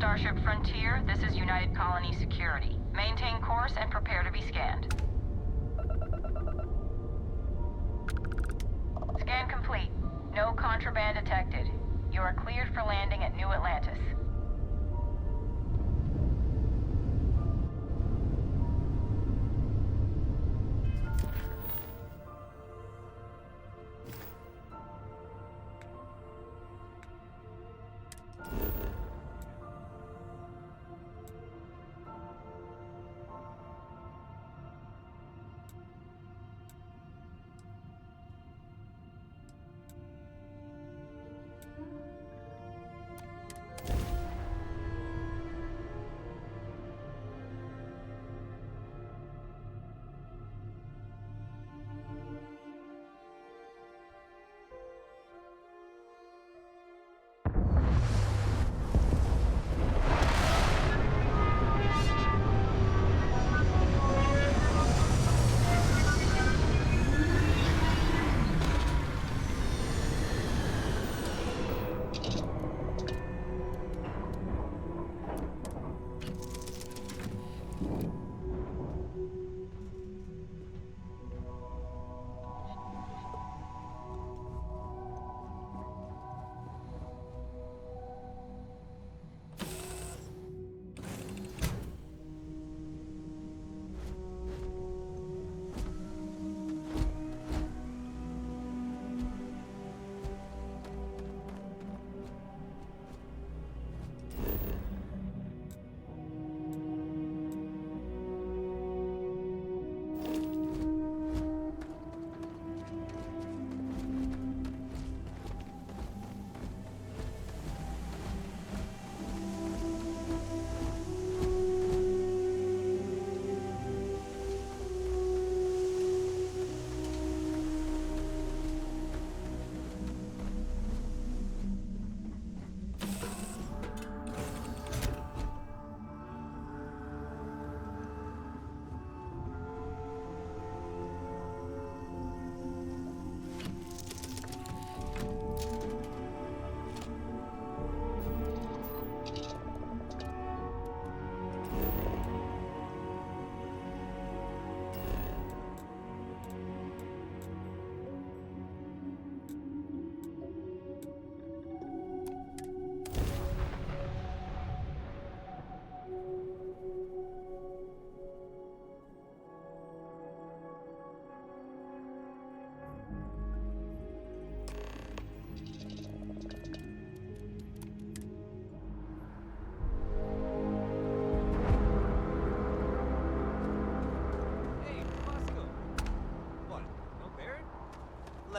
Starship Frontier, this is United Colony Security. Maintain course and prepare to be scanned. Scan complete. No contraband detected. You are cleared for landing at New Atlantis.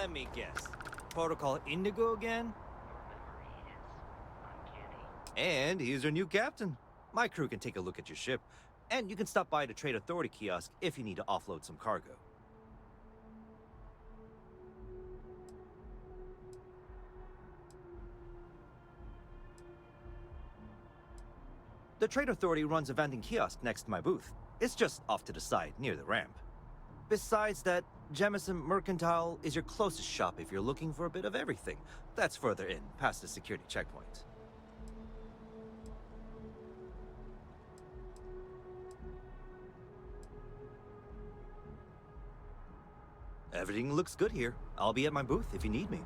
Let me guess. Protocol Indigo again? And he's your new captain. My crew can take a look at your ship. And you can stop by the Trade Authority kiosk if you need to offload some cargo. The Trade Authority runs a vending kiosk next to my booth. It's just off to the side, near the ramp. Besides that, Jemison Mercantile is your closest shop if you're looking for a bit of everything. That's further in, past the security checkpoint. Everything looks good here. I'll be at my booth if you need me.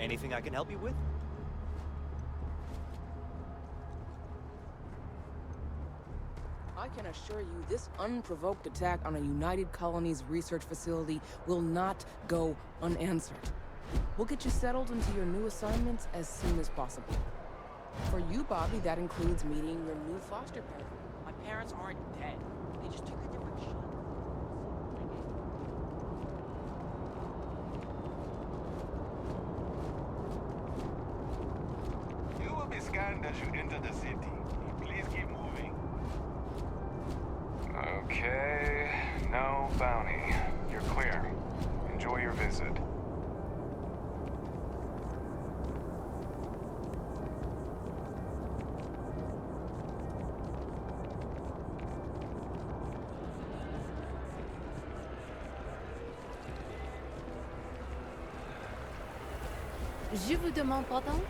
Anything I can help you with? I can assure you this unprovoked attack on a United Colonies research facility will not go unanswered. We'll get you settled into your new assignments as soon as possible. For you, Bobby, that includes meeting your new foster parent. My parents aren't dead. They just took a different shot. You will be scanned as you enter the city. Please keep moving. Okay, no bounty. You're clear. Enjoy your visit. Je vous demande pardon?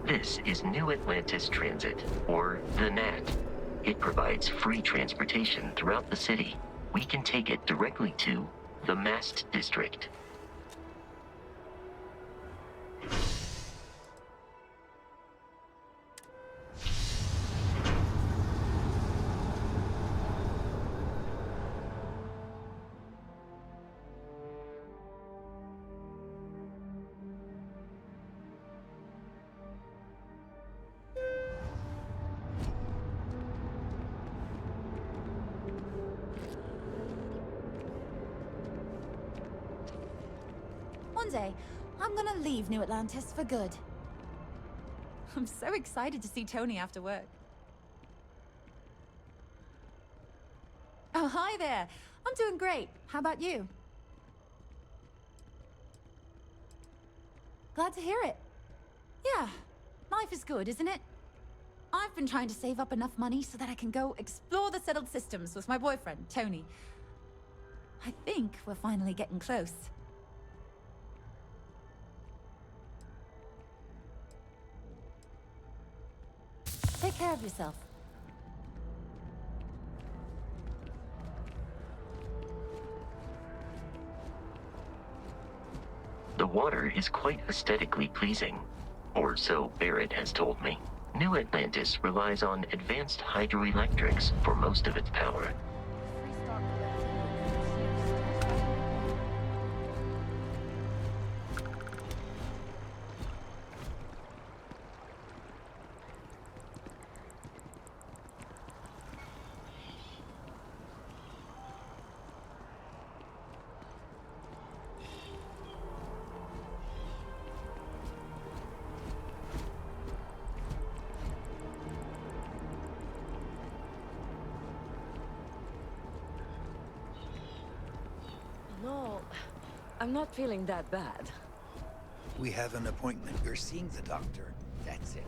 This is New Atlantis Transit, or the NAT. It provides free transportation throughout the city. We can take it directly to the Mast District. One day, I'm gonna leave New Atlantis for good. I'm so excited to see Tony after work. Oh, hi there. I'm doing great. How about you? Glad to hear it. Yeah, life is good, isn't it? I've been trying to save up enough money so that I can go explore the settled systems with my boyfriend, Tony. I think we're finally getting close. Take care of yourself. The water is quite aesthetically pleasing, or so Barrett has told me. New Atlantis relies on advanced hydroelectrics for most of its power. No, I'm not feeling that bad. We have an appointment. You're seeing the doctor. That's it.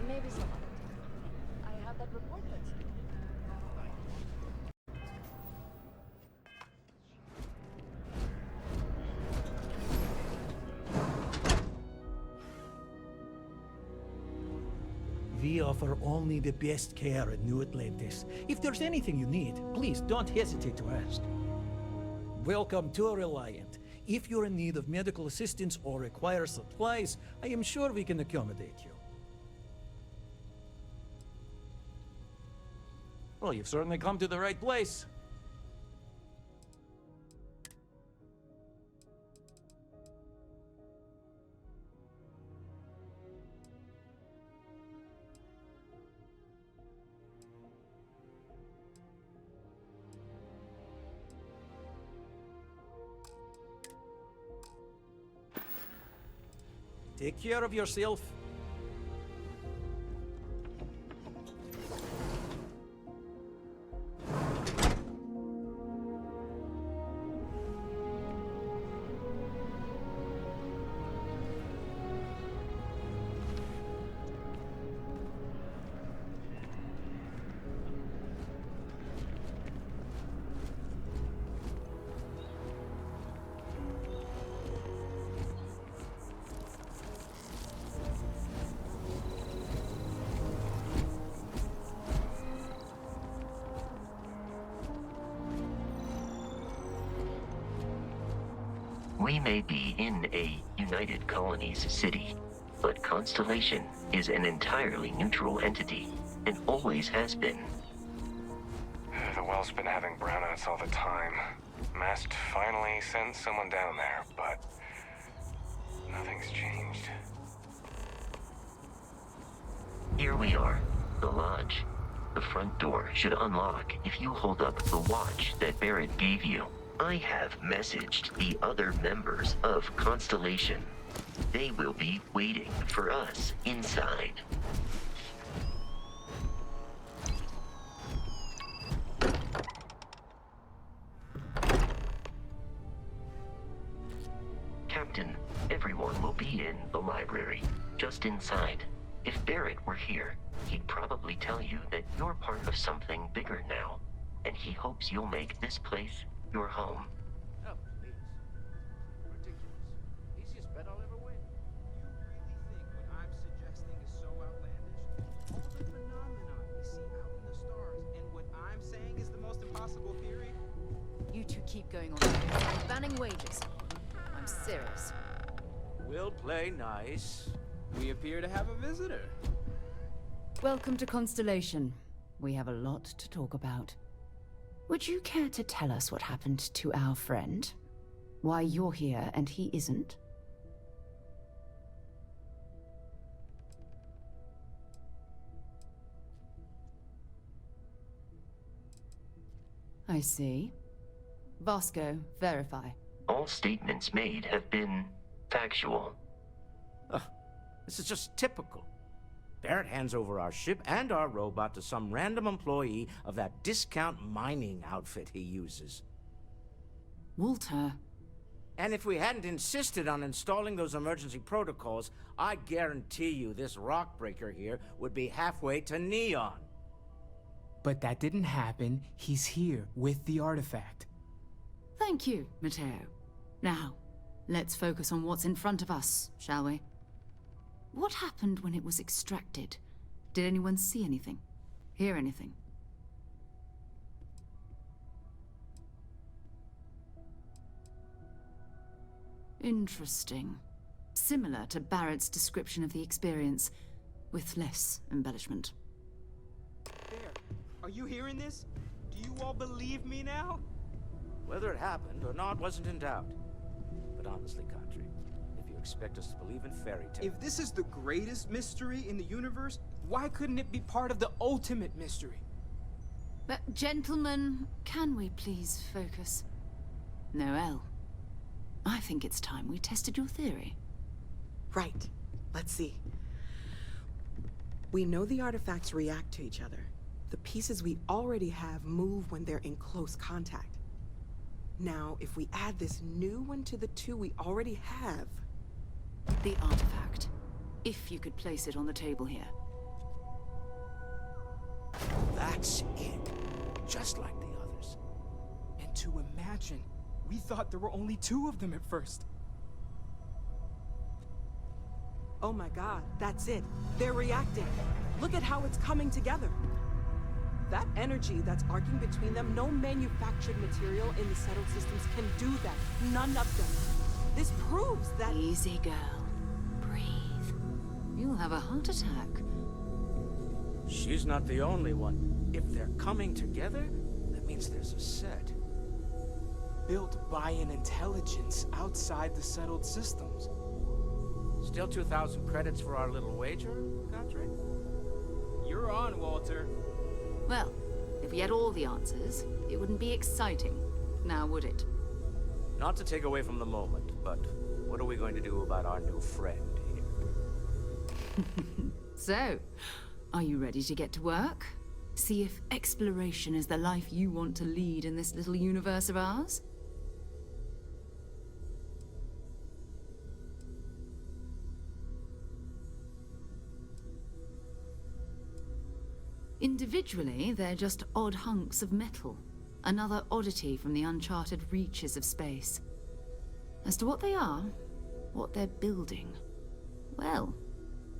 Maybe some other time. I have that report that's due. We offer only the best care at New Atlantis. If there's anything you need, please don't hesitate to ask. Welcome to Reliant. If you're in need of medical assistance or require supplies, I am sure we can accommodate you. Well, you've certainly come to the right place. Take care of yourself. We may be in a United Colonies city, but Constellation is an entirely neutral entity, and always has been. The well's been having brownouts all the time. Mast finally sent someone down there, but nothing's changed. Here we are, the lodge. The front door should unlock if you hold up the watch that Barrett gave you. I have messaged the other members of Constellation. They will be waiting for us inside. Captain, everyone will be in the library, just inside. If Barrett were here, he'd probably tell you that you're part of something bigger now, and he hopes you'll make this place your home. Oh, please. Ridiculous. Easiest bet I'll ever win. You really think what I'm suggesting is so outlandish? All the phenomena we see out in the stars, and what I'm saying is the most impossible theory? You two keep going on. I'm banning wages. I'm serious. We'll play nice. We appear to have a visitor. Welcome to Constellation. We have a lot to talk about. Would you care to tell us what happened to our friend? Why you're here and he isn't? I see. Vasco, verify. All statements made have been factual. This is just typical. Barrett hands over our ship and our robot to some random employee of that discount mining outfit he uses. Walter. And if we hadn't insisted on installing those emergency protocols, I guarantee you this rock breaker here would be halfway to Neon. But that didn't happen. He's here with the artifact. Thank you, Matteo. Now, let's focus on what's in front of us, shall we? What happened when it was extracted? Did anyone see anything? Hear anything? Interesting. Similar to Barrett's description of the experience, with less embellishment. There. Are you hearing this? Do you all believe me now? Whether it happened or not wasn't in doubt. But honestly, Country, if you expect us to believe in fairy tales... If this is the greatest mystery in the universe, why couldn't it be part of the ultimate mystery? But, gentlemen, can we please focus? Noel, I think it's time we tested your theory. Right. Let's see. We know the artifacts react to each other. The pieces we already have move when they're in close contact. Now, if we add this new one to the two we already have... The artifact. If you could place it on the table here. That's it. Just like the others. And to imagine, we thought there were only 2 of them at first. Oh my god, that's it. They're reacting. Look at how it's coming together. That energy that's arcing between them, no manufactured material in the settled systems can do that. None of them. This proves that... Easy, girl. Breathe. You'll have a heart attack. She's not the only one. If they're coming together, that means there's a set. Built by an intelligence outside the settled systems. Still 2,000 credits for our little wager, Country? You're on, Walter. Well, if we had all the answers, it wouldn't be exciting, now would it? Not to take away from the moment, but what are we going to do about our new friend here? So, are you ready to get to work? See if exploration is the life you want to lead in this little universe of ours? Individually, they're just odd hunks of metal. Another oddity from the uncharted reaches of space. As to what they are, what they're building, well,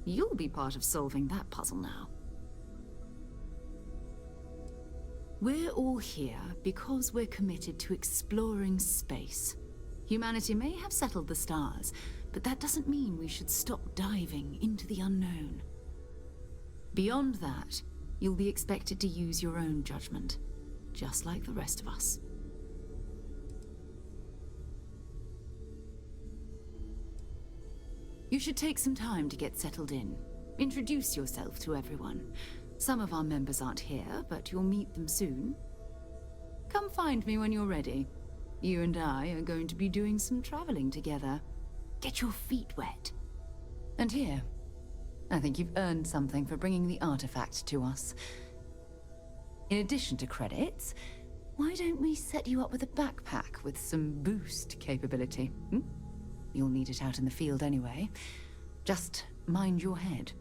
you'll be part of solving that puzzle now. We're all here because we're committed to exploring space. Humanity may have settled the stars, but that doesn't mean we should stop diving into the unknown. Beyond that, you'll be expected to use your own judgment, just like the rest of us. You should take some time to get settled in. Introduce yourself to everyone. Some of our members aren't here, but you'll meet them soon. Come find me when you're ready. You and I are going to be doing some traveling together. Get your feet wet. And here, I think you've earned something for bringing the artifact to us. In addition to credits, why don't we set you up with a backpack with some boost capability? You'll need it out in the field anyway. Just mind your head.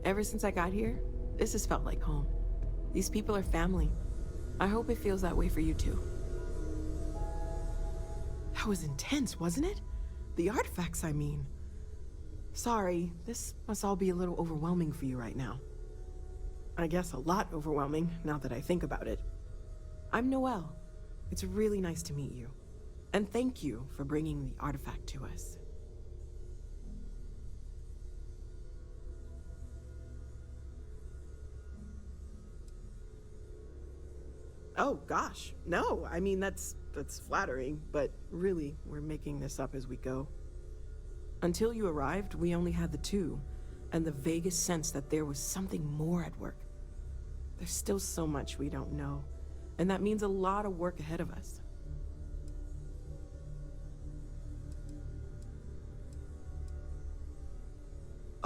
Ever since I got here, this has felt like home. These people are family. I hope it feels that way for you too. That was intense, wasn't it? The artifacts, I mean. Sorry, this must all be a little overwhelming for you right now. I guess a lot overwhelming, now that I think about it. I'm Noelle. It's really nice to meet you. And thank you for bringing the artifact to us. Oh, gosh. No, I mean, that's flattering, but really, we're making this up as we go. Until you arrived, we only had the two, and the vaguest sense that there was something more at work. There's still so much we don't know, and that means a lot of work ahead of us.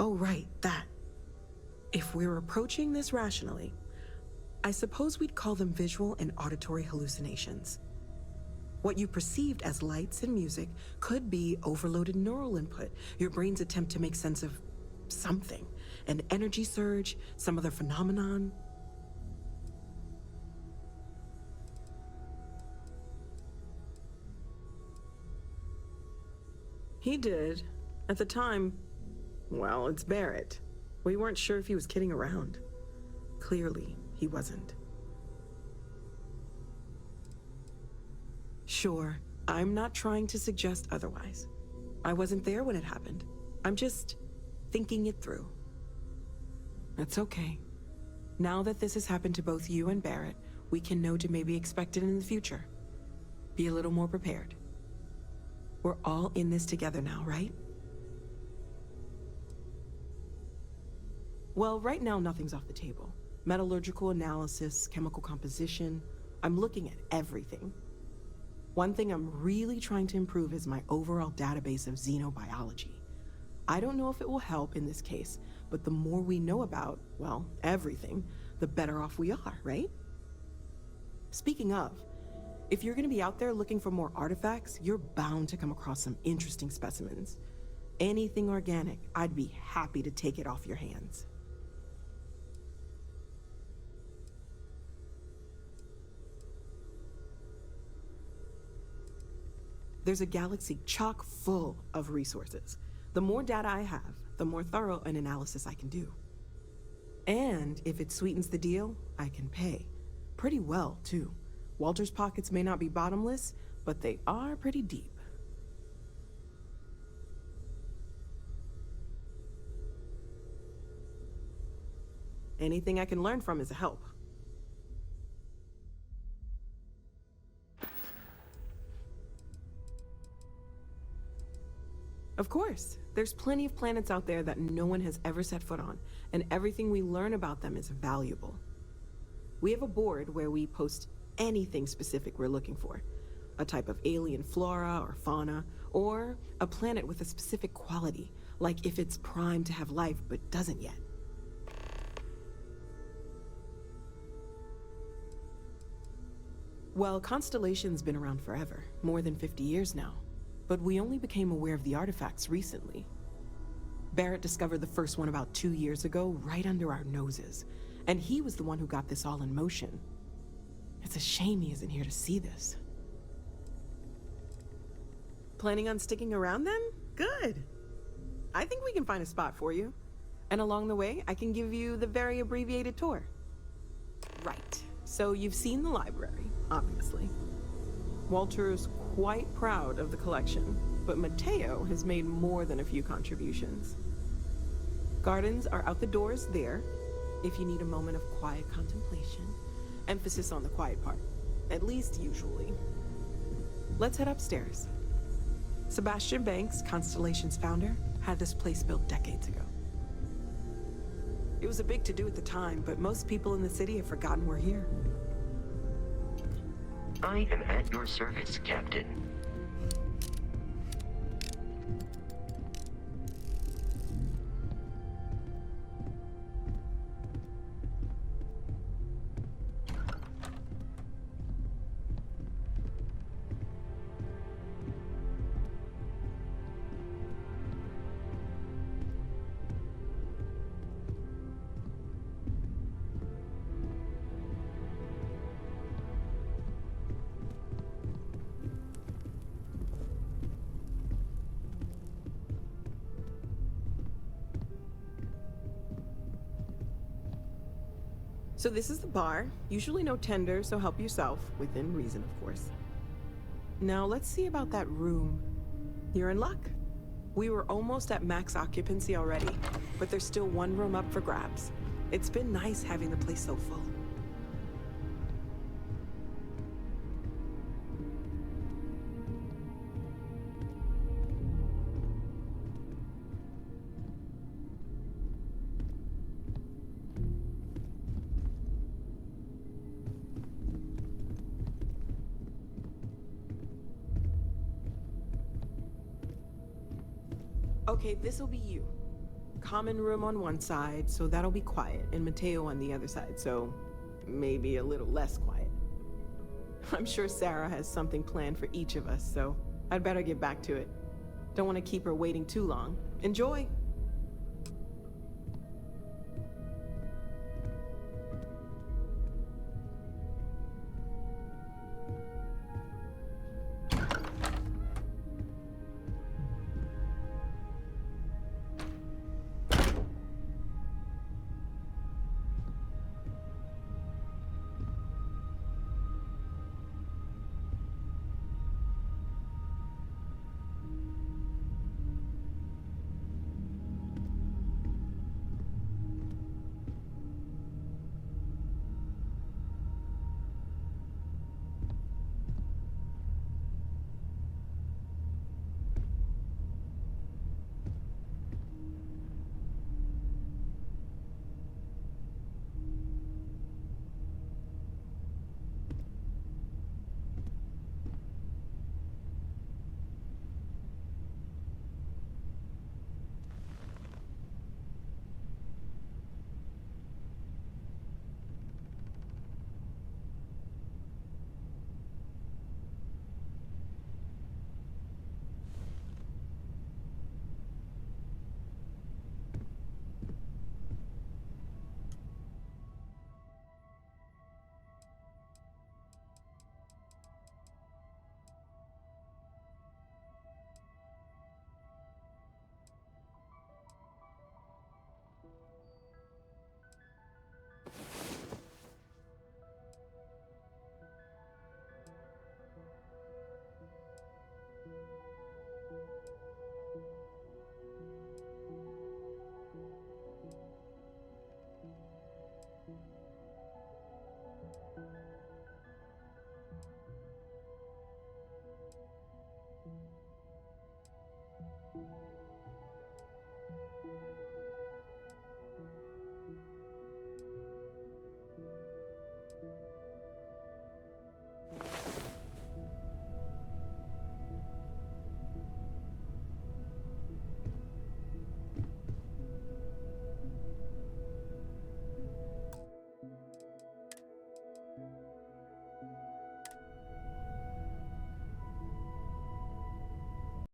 Oh, right, that. If we're approaching this rationally, I suppose we'd call them visual and auditory hallucinations. What you perceived as lights and music could be overloaded neural input, your brain's attempt to make sense of something, an energy surge, some other phenomenon. He did. At the time, well, it's Barrett. We weren't sure if he was kidding around. Clearly, he wasn't. Sure, I'm not trying to suggest otherwise. I wasn't there when it happened. I'm just thinking it through. It's okay. Now that this has happened to both you and Barrett, we can know to maybe expect it in the future. Be a little more prepared. We're all in this together now, right? Well, right now nothing's off the table. Metallurgical analysis, chemical composition. I'm looking at everything. One thing I'm really trying to improve is my overall database of xenobiology. I don't know if it will help in this case, but the more we know about, well, everything, the better off we are, right? Speaking of, if you're gonna be out there looking for more artifacts, you're bound to come across some interesting specimens. Anything organic, I'd be happy to take it off your hands. There's a galaxy chock full of resources. The more data I have, the more thorough an analysis I can do. And if it sweetens the deal, I can pay. Pretty well, too. Walter's pockets may not be bottomless, but they are pretty deep. Anything I can learn from is a help. Of course, there's plenty of planets out there that no one has ever set foot on, and everything we learn about them is valuable. We have a board where we post anything specific we're looking for. A type of alien flora or fauna, or a planet with a specific quality, like if it's primed to have life but doesn't yet. Well, Constellation's been around forever, more than 50 years now. But we only became aware of the artifacts recently. Barrett discovered the first one about 2 years ago, right under our noses. And he was the one who got this all in motion. It's a shame he isn't here to see this. Planning on sticking around then? Good. I think we can find a spot for you. And along the way, I can give you the very abbreviated tour. Right. So you've seen the library, obviously. Walter is quite proud of the collection, but Mateo has made more than a few contributions. Gardens are out the doors there, if you need a moment of quiet contemplation. Emphasis on the quiet part, at least usually. Let's head upstairs. Sebastian Banks, Constellation's founder, had this place built decades ago. It was a big to-do at the time, but most people in the city have forgotten we're here. I am at your service, Captain. So this is the bar. Usually no tender, so help yourself, within reason, of course. Now let's see about that room. You're in luck. We were almost at max occupancy already, but there's still one room up for grabs. It's been nice having the place so full. Okay, this'll be you. Common room on one side, so that'll be quiet, and Mateo on the other side, so maybe a little less quiet. I'm sure Sarah has something planned for each of us, so I'd better get back to it. Don't want to keep her waiting too long. Enjoy!